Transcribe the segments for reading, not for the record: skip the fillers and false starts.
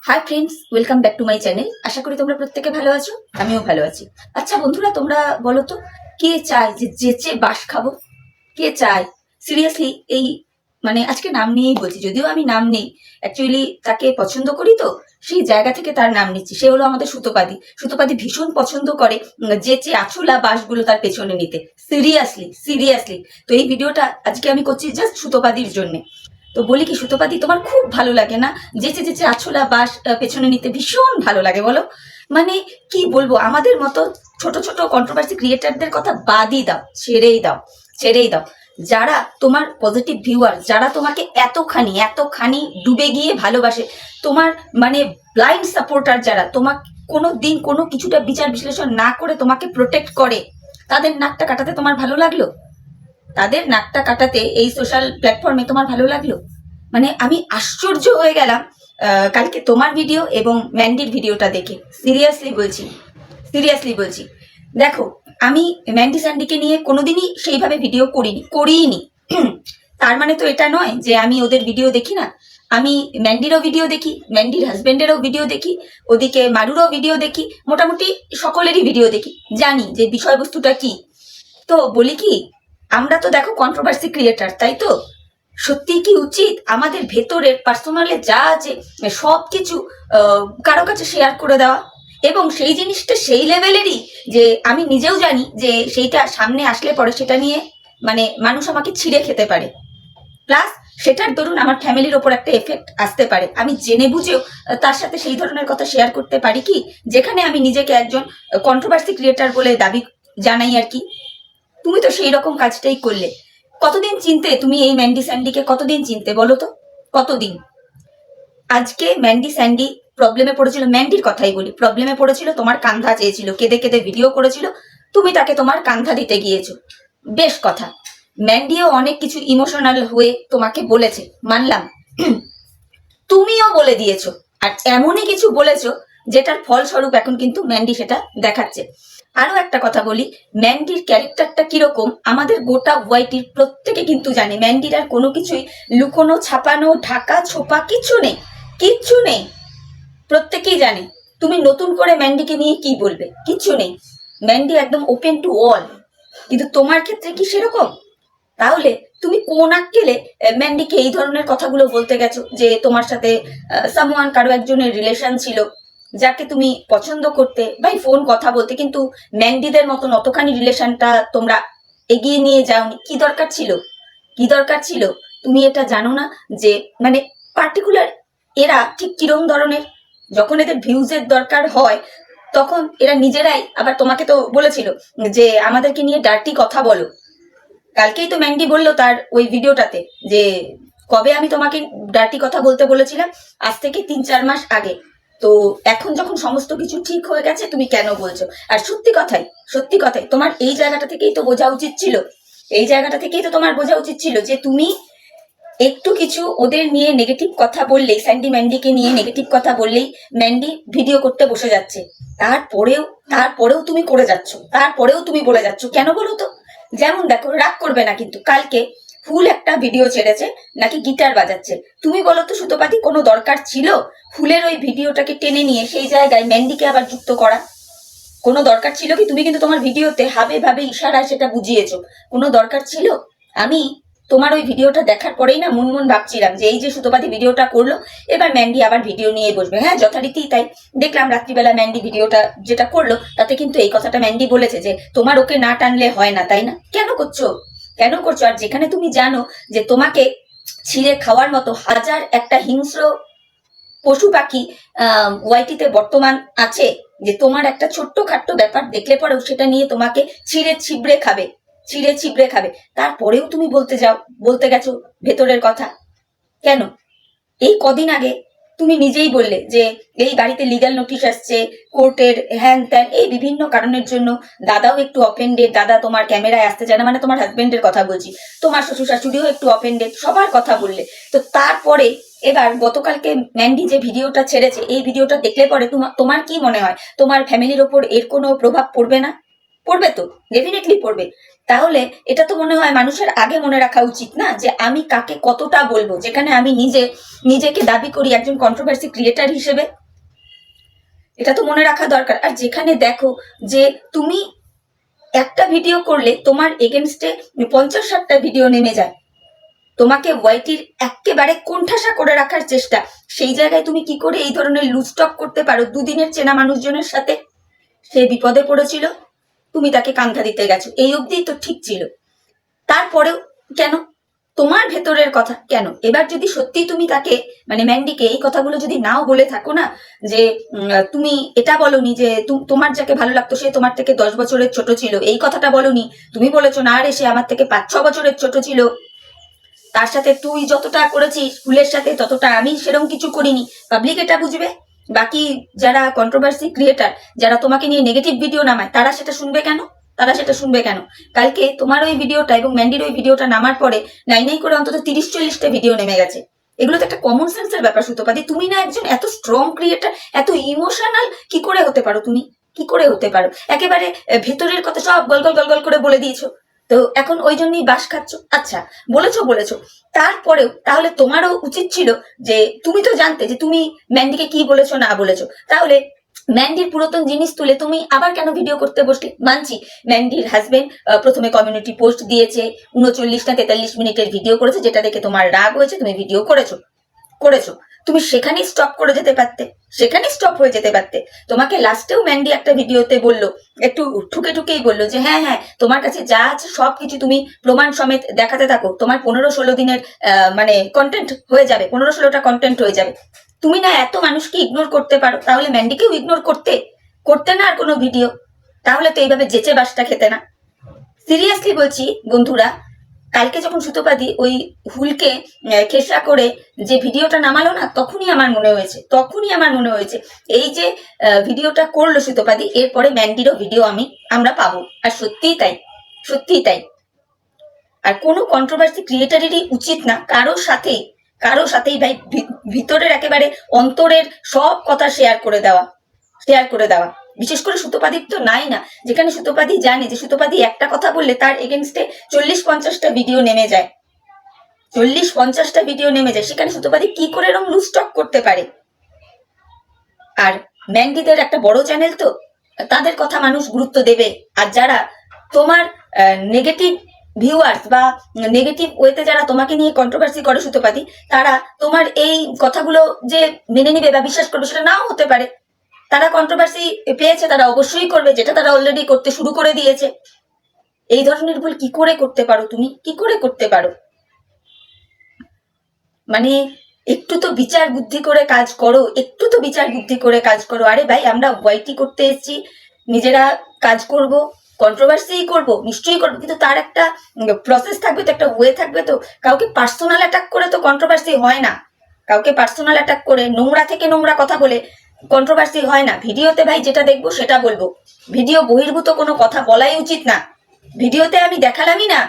High friends, welcome back to my channel. আশা করি তোমরা প্রত্যেকে ভালো আছো, আমিও ভালো আছি। আচ্ছা বন্ধুরা, তোমরা বলো তো, কে চায় যে যেচে বাস খাবো? কে চায় সিরিয়াসলি? এই মানে আজকে নাম নিয়েই বলছি, যদিও আমি নাম নেই, অ্যাকচুয়ালি তাকে পছন্দ করি, তো সেই জায়গা থেকে তার নাম নিচ্ছি। সে হলো আমাদের সুতোপাদি। সুতোপাদি ভীষণ পছন্দ করে যেচে আছুলা বাসগুলো তার পেছনে নিতে। Seriously seriously. তো এই ভিডিওটা আজকে আমি করছি জাস্ট সুতোপাদির জন্য। তো বলি কি সুতোপাদি, তোমার খুব ভালো লাগে না যেচে যেচে আছলা বাস পেছনে নিতে? ভীষণ ভালো লাগে বলো। মানে কি বলবো, আমাদের মতো ছোট ছোট কন্ট্রোভার্সি ক্রিয়েটারদের কথা বাদই দাও, ছেড়েই দাও, ছেড়েই দাও। যারা তোমার পজিটিভ ভিউয়ার, যারা তোমাকে এতখানি এতখানি ডুবে গিয়ে ভালোবাসে, তোমার মানে ব্লাইন্ড সাপোর্টার, যারা তোমার কোনো দিন কোনো কিছুটা বিচার বিশ্লেষণ না করে তোমাকে প্রোটেক্ট করে, তাদের নাকটা কাটাতে তোমার ভালো লাগলো? তাদের নাকটা কাটাতে এই সোশ্যাল প্ল্যাটফর্মে তোমার ভালো লাগলো? মানে আমি আশ্চর্য হয়ে গেলাম কালকে তোমার ভিডিও এবং ম্যান্ডির ভিডিওটা দেখে। সিরিয়াসলি বলছি, সিরিয়াসলি বলছি। দেখো, আমি ম্যান্ডি স্যান্ডিকে নিয়ে কোনোদিনই সেইভাবে ভিডিও করিনি। তার মানে তো এটা নয় যে আমি ওদের ভিডিও দেখি না। আমি ম্যান্ডিরও ভিডিও দেখি, ম্যান্ডির হাজবেন্ডেরও ভিডিও দেখি, ওদিকে মারুরও ভিডিও দেখি, মোটামুটি সকলেরই ভিডিও দেখি, জানি যে বিষয়বস্তুটা কি। তো বলি কি, আমরা তো দেখো কন্ট্রোভার্সি ক্রিয়েটার, তাই তো? সত্যি কি উচিত আমাদের ভেতরের পার্সোনালে যা আছে সব কিছু কারো কাছে শেয়ার করে দেওয়া? এবং সেই জিনিসটা সেই লেভেলেরই যে আমি নিজেও জানি যে সেইটা সামনে আসলে পরে সেটা নিয়ে মানে মানুষ আমাকে ছিঁড়ে খেতে পারে, প্লাস সেটার দরুন আমার ফ্যামিলির ওপর একটা এফেক্ট আসতে পারে। আমি জেনে বুঝেও তার সাথে সেই ধরনের কথা শেয়ার করতে পারি কি, যেখানে আমি নিজেকে একজন কন্ট্রোভার্সি ক্রিয়েটার বলে দাবি জানাই আর কি। তুমি তো সেই রকম কাজটাই করলে। কতদিন চিনতে তুমি এই ম্যান্ডি স্যান্ডিকে? কতদিন চিনতে বলো তো? কতদিন? আজকে ম্যান্ডি স্যান্ডি প্রবলেমে পড়েছিল, ম্যান্ডির কথাই বলি, প্রবলেমে পড়েছিল, তোমার কান্ধা চেয়েছিল, কেঁদে কেঁদে ভিডিও করেছিল, তুমি তাকে তোমার কান্ধা দিতে গিয়েছো, বেশ কথা। ম্যান্ডিও অনেক কিছু ইমোশনাল হয়ে তোমাকে বলেছে, মানলাম। তুমিও বলে দিয়েছো, আর এমনই কিছু বলেছো যেটার ফলস্বরূপ এখন কিন্তু ম্যান্ডি সেটা দেখাচ্ছে। আরো একটা কথা বলি, ম্যান্ডির ক্যারেক্টারটা কিরকম আমাদের গোটা ওয়াইটির প্রত্যেকে কিন্তু জানে। ম্যান্ডির আর কোনো কিছুই লুকোনো, ছাপানো, ঢাকা ছোপা কিচ্ছু নেই, কিচ্ছু নেই, প্রত্যেকেই জানে। তুমি নতুন করে ম্যান্ডিকে নিয়ে কি বলবে? কিচ্ছু নেই, ম্যান্ডি একদম ওপেন টু অল। কিন্তু তোমার ক্ষেত্রে কি সেরকম? তাহলে তুমি কোন আক্কেলে ম্যান্ডিকে এই ধরনের কথাগুলো বলতে গেছো যে তোমার সাথে সামওয়ান, কারো একজনের রিলেশন ছিল, যাকে তুমি পছন্দ করতে, ভাই ফোন কথা বলতে, কিন্তু ম্যান্ডিদের মতন অতখানি রিলেশনটা তোমরা এগিয়ে নিয়ে যাওনি? কি দরকার ছিল? কি দরকার ছিল? তুমি এটা জানো না যে মানে পার্টিকুলার এরা ঠিক কিরম ধরনের? যখন এদের ভিউজের দরকার হয় তখন এরা নিজেরাই আবার তোমাকে তো বলেছিল যে আমাদেরকে নিয়ে ডার্টি কথা বলো। কালকেই তো ম্যান্ডি বললো তার ওই ভিডিওটাতে যে কবে আমি তোমাকে ডার্টি কথা বলতে বলেছিলাম, আজ থেকে 3-4 মাস আগে। তো এখন যখন সমস্ত কিছু ঠিক হয়ে গেছে তুমি কেন বলছো? আর সত্যি কথাই, সত্যি কথাই তোমার এই জায়গাটা থেকেই তো বোঝা উচিত ছিল, এই জায়গাটা থেকেই তো তোমার বোঝা উচিত ছিল যে তুমি একটু কিছু ওদের নিয়ে নেগেটিভ কথা বললেই, স্যান্ডি ম্যান্ডিকে নিয়ে নেগেটিভ কথা বললেই ম্যান্ডি ভিডিও করতে বসে যাচ্ছে। তারপরেও তারপরেও তুমি করে যাচ্ছ, তারপরেও তুমি বলে যাচ্ছ কেন বলো তো? যেমন দেখো, রাগ করবে না কিন্তু, কালকে ফুল একটা ভিডিও ছেড়েছে নাকি গিটার বাজাচ্ছে। তুমি বলো তো সুতোপাতি, কোনো দরকার ছিল ফুলের ওই ভিডিওটাকে টেনে নিয়ে সেই জায়গায় ম্যান্ডিকে আবার যুক্ত করা? কোনো দরকার ছিল কি? তুমি কিন্তু তোমার ভিডিওতে হাবে ভাবে ইশারায় সেটা বুঝিয়েছো, কোনো দরকার ছিল? আমি তোমার ওই ভিডিওটা দেখার পরেই না মন মন ভাবছিলাম যে এই যে সুতোপাতি ভিডিওটা করলো, এবার ম্যান্ডি আবার ভিডিও নিয়ে বসবে। হ্যাঁ, যথারীতি তাই দেখলাম রাত্রিবেলা ম্যান্ডি ভিডিওটা যেটা করলো তাতে কিন্তু এই কথাটা ম্যান্ডি বলেছে যে তোমার ওকে না টানলে হয় না, তাই না? কেন করছো? কেন করছো? আর যেখানে তুমি জানো যে তোমাকে ছিঁড়ে খাওয়ার মতো হাজার একটা হিংস্র পশু পাখি ওয়াইটিতে বর্তমান আছে, যে তোমার একটা ছোট্ট খাট্ট ব্যাপার দেখলে পরেও সেটা নিয়ে তোমাকে ছিঁড়ে ছিবড়ে খাবে, ছিঁড়ে ছিবড়ে খাবে, তারপরেও তুমি বলতে গেছো ভেতরের কথা। কেন? এই কদিন আগে তুমি নিজেই বললে যে এই বাড়িতে লিগ্যাল নোটিশ আসছে, কোর্টের হ্যান ত্যান, এই বিভিন্ন কারণের জন্য দাদাও একটু অফেন্ডেড, দাদা তোমার ক্যামেরায় আসতে চায় না, মানে তোমার হাজবেন্ডের কথা বলছি, তোমার শ্বশুর শাশুড়িও একটু অফেন্ডেড, সবার কথা বললে। তো তারপরে এবার গতকালকে ম্যান্ডি যে ভিডিওটা ছেড়েছে, এই ভিডিওটা দেখলে পরে তোমার কি মনে হয় তোমার ফ্যামিলির ওপর এর কোনো প্রভাব পড়বে না? পড়বে তো, ডেফিনেটলি পড়বে। তাহলে এটা তো মনে হয় মানুষের আগে মনে রাখা উচিত না যে আমি কাকে কতটা বলবো, যেখানে আমি নিজেকে দাবি করি একজন কন্ট্রোভার্সি ক্রিয়েটার হিসেবে। এটা তো মনে রাখা দরকার। আর যেখানে দেখো যে তুমি একটা ভিডিও করলে তোমার এগেনস্টে 50-60টা ভিডিও নেমে যায়, তোমাকে ওয়াইটির একেবারে কোণঠাসা করে রাখার চেষ্টা, সেই জায়গায় তুমি কি করে এই ধরনের লুজ টক করতে পারো দুদিনের চেনা মানুষজনের সাথে? সে বিপদে পড়েছিল, তুমি তাকে কাঙ্ক্ষা দিতে গেছো, এই অবধি তো ঠিক ছিল। তারপরেও কেন? তোমার ভেতরের কথা কেন? এবার যদি সত্যি তুমি তাকে মানে ম্যান্ডিকে এই কথাগুলো যদি নাও বলে থাকো না, যে তুমি এটা বলনি যে তোমার যাকে ভালো লাগতো সে তোমার থেকে 10 বছরের ছোট ছিল, এই কথাটা বলনি, তুমি বলেছো না রে সে আমার থেকে 5-6 বছরের ছোট ছিল, তার সাথে তুই যতটা করেছিস স্কুলের সাথে ততটা আমি সেরকম কিছু করিনি, পাবলিক এটা বুঝবে। বাকি যারা কন্ট্রোভার্সি ক্রিয়েটার, যারা তোমাকে নিয়ে নেগেটিভ ভিডিও নামায়, তারা সেটা শুনবে কেন? কালকে তোমার ওই ভিডিওটা এবং ম্যান্ডির ওই ভিডিওটা নামার পরে নাই করে অন্তত 30-40টা ভিডিও নেমে গেছে। এগুলো তো একটা কমন সেন্সের ব্যাপার সুতোপাদি। তুমি না একজন এত স্ট্রং ক্রিয়েটার, এত ইমোশনাল কি করে হতে পারো? তুমি কি করে হতে পারো? একেবারে ভেতরের কথা সব গল করে বলে দিয়েছো, তো এখন ওই জন্যই বাস খাচ্ছ। আচ্ছা, বলেছো, তারপরেও তাহলে তোমারও উচিত ছিল যে তুমি তো জানতে যে তুমি ম্যান্ডিকে কি বলেছো না বলেছো, তাহলে ম্যান্ডির পুরাতন জিনিস তুলে তুমি আবার কেন ভিডিও করতে বসলে? মানছি ম্যান্ডির হাজবেন্ড প্রথমে কমিউনিটি পোস্ট দিয়েছে, 39 না 43 মিনিটের ভিডিও করেছে, যেটা দেখে তোমার রাগ হয়েছে, তুমি ভিডিও করেছো তুমি সেখানেই স্টপ করে যেতে পারতে, সেখানেই স্টপ হয়ে যেতে পারতে। তোমাকে লাস্টেও ম্যান্ডি একটা ভিডিওতে বললো, একটু ঠুকেই বললো যে হ্যাঁ তোমার কাছে যা আছে সবকিছু তুমি প্রমাণ সমেত দেখাতে থাকো, তোমার 15-16 দিনের মানে কন্টেন্ট হয়ে যাবে, 15-16টা কন্টেন্ট হয়ে যাবে। তুমি না এত মানুষকে ইগনোর করতে পারো, তাহলে ম্যান্ডিকেও ইগনোর করতে না আর কোনো ভিডিও, তাহলে তো এইভাবে যেচে বাসটা খেতে না। সিরিয়াসলি বলছি বন্ধুরা, কালকে যখন সুতোপাদি ওই হুলকে খেসা করে যে ভিডিওটা নামালো না, তখনই আমার মনে হয়েছে এই যে ভিডিওটা করলো সুতোপাদি, এরপরে ম্যান্ডিরও ভিডিও আমরা পাবো। আর সত্যিই তাই। আর কোনো কন্ট্রোভার্সি ক্রিয়েটারেরই উচিত না কারোর সাথেই ভাই ভিতরের একেবারে অন্তরের সব কথা শেয়ার করে দেওয়া। বিশেষ করে সুতোপাদির তো নাই না, যেখানে সুতোপাদি জানে যে সুতোপাদি একটা কথা বললে তার এগেনস্টে 40-50টা ভিডিও নেমে যায়, 40-50টা ভিডিও নেমে যায়, সেখানে সুতোপাদি কি করে এরকম লুজ টক করতে পারে? আর ম্যান্ডিদের একটা বড় চ্যানেল, তো তাদের কথা মানুষ গুরুত্ব দেবে। আর যারা তোমার নেগেটিভ ভিউয়ার্স বা নেগেটিভ ওয়েতে যারা তোমাকে নিয়ে কন্ট্রোভার্সি করে সুতোপাদি, তারা তোমার এই কথাগুলো যে মেনে নিবে বা বিশ্বাস করবে সেটা নাও হতে পারে। তারা কন্ট্রোভার্সি পেয়েছে, তারা অবশ্যই করবে, যেটা তারা অলরেডি করতে শুরু করে দিয়েছে। এই ধরনের ভুল কি করে করতে পারো তুমি? কি করে করতে পারো? মানে একটু তো বিচার বুদ্ধি করে কাজ করো। আরে ভাই, আমরা ওয়াইটি করতে এসেছি, নিজেরা কাজ করব, কন্ট্রোভার্সি করব, নিশ্চয়ই করবো, কিন্তু তার একটা প্রসেস থাকবে তো, একটা ওয়ে থাকবে তো। কাউকে পার্সোনাল অ্যাটাক করে তো কন্ট্রোভার্সি হয় না, কাউকে পার্সোনাল অ্যাটাক করে নোংরা থেকে নোংরা কথা বলে কন্ট্রোভার্সি হয় না। ভিডিওতে ভাই যেটা দেখবো সেটা বলবো, ভিডিও বহির্ভূত কোনো কথা বলাই উচিত না। ভিডিওতে আমি দেখালামই না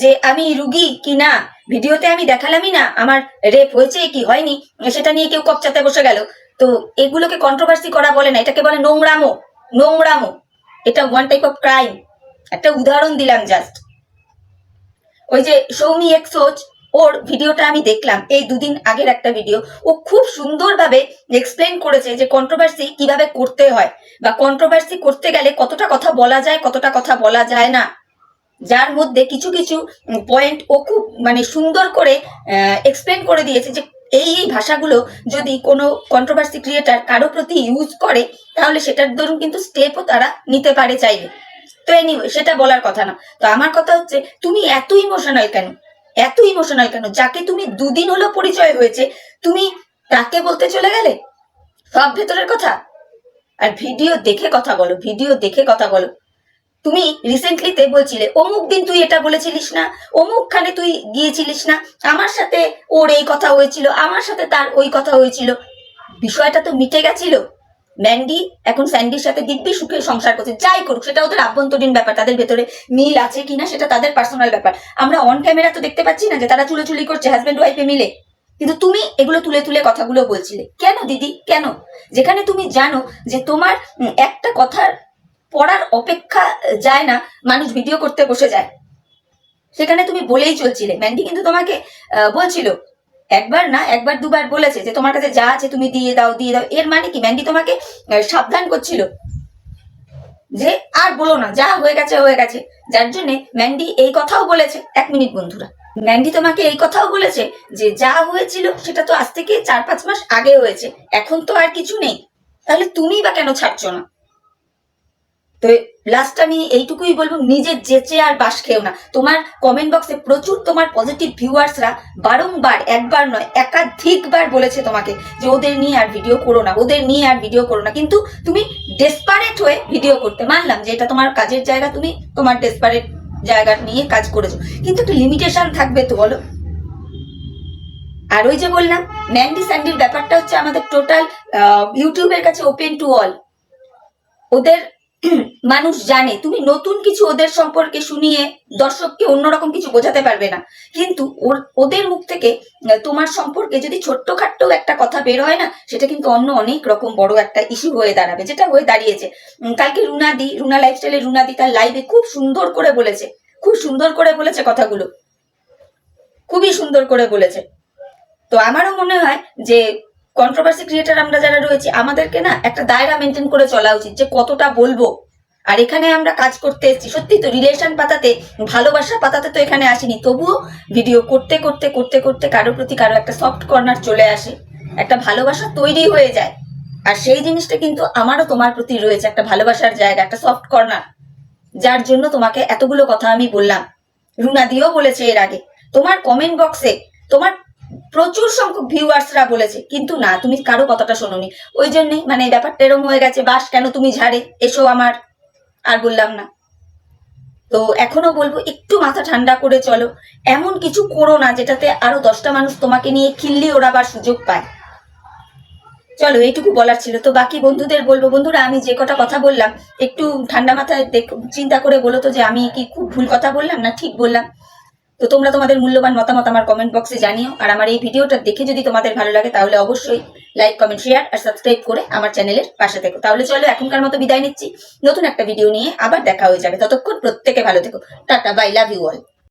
যে আমি রুগী কি না, ভিডিওতে আমি দেখালামই না আমার রেপ হয়েছে কি হয়নি, সেটা নিয়ে কেউ কপচাতে বসে গেল, তো এগুলোকে কন্ট্রোভার্সি করা বলে না, এটাকে বলে নোংরামো। এটা ওয়ান টাইপ অফ ক্রাইম। একটা উদাহরণ দিলাম জাস্ট। ওই যে সৌমি এক্সোজ, ওর ভিডিওটা আমি দেখলাম, এই 2 দিন আগের একটা ভিডিও, ও খুব সুন্দরভাবে এক্সপ্লেন করেছে যে কন্ট্রোভার্সি কিভাবে করতে হয়, বা কন্ট্রোভার্সি করতে গেলে কতটা কথা বলা যায়, কতটা কথা বলা যায় না, যার মধ্যে কিছু পয়েন্ট ও খুব মানে সুন্দর করে এক্সপ্লেন করে দিয়েছে যে এই ভাষাগুলো যদি কোনো কন্ট্রোভার্সি ক্রিয়েটার কারো প্রতি ইউজ করে, তাহলে সেটার দরুন কিন্তু স্টেপও তারা নিতে পারে চাইলে। তো এনিওয়ে, সেটা বলার কথা না। তো আমার কথা হচ্ছে, তুমি এত ইমোশনাল কেন? যাকে তুমি 2 দিন হলো পরিচয় হয়েছে, তুমি তাকে বলতে চলে গেলে সব ভেতরের কথা। আর ভিডিও দেখে কথা বলো। তুমি রিসেন্টলিতে বলছিলে অমুক দিন তুই এটা বলেছিলিস না, অমুকখানে তুই গিয়েছিলিস না, আমার সাথে ওর এই কথা হয়েছিল, আমার সাথে তার ওই কথা হয়েছিল, বিষয়টা তো মিটে গেছিল। ম্যান্ডি এখন স্যান্ডির সাথে দিব্যি সুখে সংসার করছে, যাই করুক, সেটা ওদের আভ্যন্তরীণ ব্যাপার, তাদের ভেতরে মিল আছে কিনা সেটা তাদের পার্সোনাল ব্যাপার। আমরা অন ক্যামেরা তো দেখতে পাচ্ছি না যে তারা চুলোচুলি করছে হাজব্যান্ড ওয়াইফে মিলে, কিন্তু তুমি এগুলো তুলে কথাগুলো বলছিলে কেন দিদি? কেন? যেখানে তুমি জানো যে তোমার একটা কথার পড়ার অপেক্ষা যায় না, মানুষ ভিডিও করতে বসে যায়। সেখানে তুমি বলেই চলছিলে। ম্যান্ডি কিন্তু তোমাকে বলছিল, একবার না একবার দুবার বলেছে যে তোমার কাছে যা আছে তুমি দিয়ে দাও দিয়ে দাও। এর মানে কি ম্যান্ডি তোমাকে সাবধান করছিল যে আর বলো না, যা হয়ে গেছে হয়ে গেছে। যার জন্য ম্যান্ডি এই কথাও বলেছে, 1 মিনিট বন্ধুরা, ম্যান্ডি তোমাকে এই কথাও বলেছে যে যা হয়েছিল সেটা তো আজ থেকে 4-5 মাস আগে হয়েছে, এখন তো আর কিছু নেই, তাহলে তুমি বা কেন ছাড়ছো না? তো লাস্ট আমি এইটুকুই বলবো, নিজের যেচে আর বাস খেও না। তোমার কমেন্ট বক্সে প্রচুর তোমার পজিটিভ ভিউয়ার্সরা বারংবার, একবার নয় একাধিকবার বলেছে তোমাকে যে ওদের নিয়ে আর ভিডিও করো না, ওদের নিয়ে আর ভিডিও করো না। কিন্তু তুমি ডেসপারেট হয়ে ভিডিও করতে, মানলাম যে এটা তোমার কাজের জায়গা, তুমি তোমার ডেসপারেট জায়গা নিয়ে কাজ করেছো, কিন্তু একটু লিমিটেশন থাকবে তো বলো। আর ওই যে বললাম ম্যান্ডি স্যান্ডির ব্যাপারটা হচ্ছে আমাদের টোটাল ইউটিউবের কাছে ওপেন টু অল। ওদের মানুষ জানে তুমি নতুন কিছু ওদের সম্পর্কে শুনিয়ে দর্শককে অন্যরকম কিছু বোঝাতে পারবে না, কিন্তু ওদের মুখ থেকে তোমার সম্পর্কে যদি ছোট্টখাট্ট একটা কথা বের হয় না, সেটা কিন্তু অন্য অনেক রকম বড় একটা ইস্যু হয়ে দাঁড়াবে, যেটা হয়ে দাঁড়িয়েছে। কালকে রুনা লাইফস্টাইলে রুনাদি তার লাইভে খুব সুন্দর করে বলেছে, খুব সুন্দর করে বলেছে কথাগুলো, খুবই সুন্দর করে বলেছে। তো আমারও মনে হয় যে কন্ট্রোভার্সি ক্রিয়েটার আমরা যারা রয়েছি, আমাদেরকে না একটা দায়রা মেনটেন করে চলা উচিত যে কতটা বলবো। আর এখানে আমরা কাজ করতে এসেছি, সত্যি তো রিলেশন পাতাতে, ভালোবাসা পাতাতে তো এখানে আসিনি, তবুও ভিডিও করতে করতে করতে করতে কারোর প্রতি কারো একটা সফট কর্নার চলে আসে, একটা ভালোবাসা তৈরি হয়ে যায়। আর সেই জিনিসটা কিন্তু আমারও তোমার প্রতি রয়েছে, একটা ভালোবাসার জায়গা, একটা সফট কর্নার, যার জন্য তোমাকে এতগুলো কথা আমি বললাম। রুনা দিও বলেছে এর আগে, তোমার কমেন্ট বক্সে তোমার প্রচুর সংখ্যক ভিউয়ার্সরা বলেছে, কিন্তু না, তুমি কারো কথাটা শোনোনি। ওই জন্যই মানে ব্যাপারটা এরকম হয়ে গেছে, বাস কেন তুমি ঝাড়ে এসো আমার, আর বললাম না। তো এখনো বলবো একটু মাথা ঠান্ডা করে চলো, এমন কিছু করো না যেটাতে আরো 10টা মানুষ তোমাকে নিয়ে খিল্লি ওড়াবার সুযোগ পায়। চলো এইটুকু বলার ছিল। তো বাকি বন্ধুদের বলবো, বন্ধুরা আমি যে কটা কথা বললাম একটু ঠান্ডা মাথায় চিন্তা করে বলো তো যে আমি কি খুব ভুল কথা বললাম না ঠিক বললাম। তো তোমরা তোমাদের মূল্যবান মতামত আমার কমেন্ট বক্সে জানিও। আর আমার এই ভিডিওটা দেখে যদি তোমাদের ভালো লাগে তাহলে অবশ্যই লাইক, কমেন্ট, শেয়ার আর সাবস্ক্রাইব করে আমার চ্যানেলের পাশে থেকো। তাহলে চলো এখনকার মতো বিদায় নিচ্ছি, নতুন একটা ভিডিও নিয়ে আবার দেখা হয়ে যাবে। ততক্ষণ প্রত্যেকে ভালো থেকো, টাটা, বাই, লাভ ইউ অল।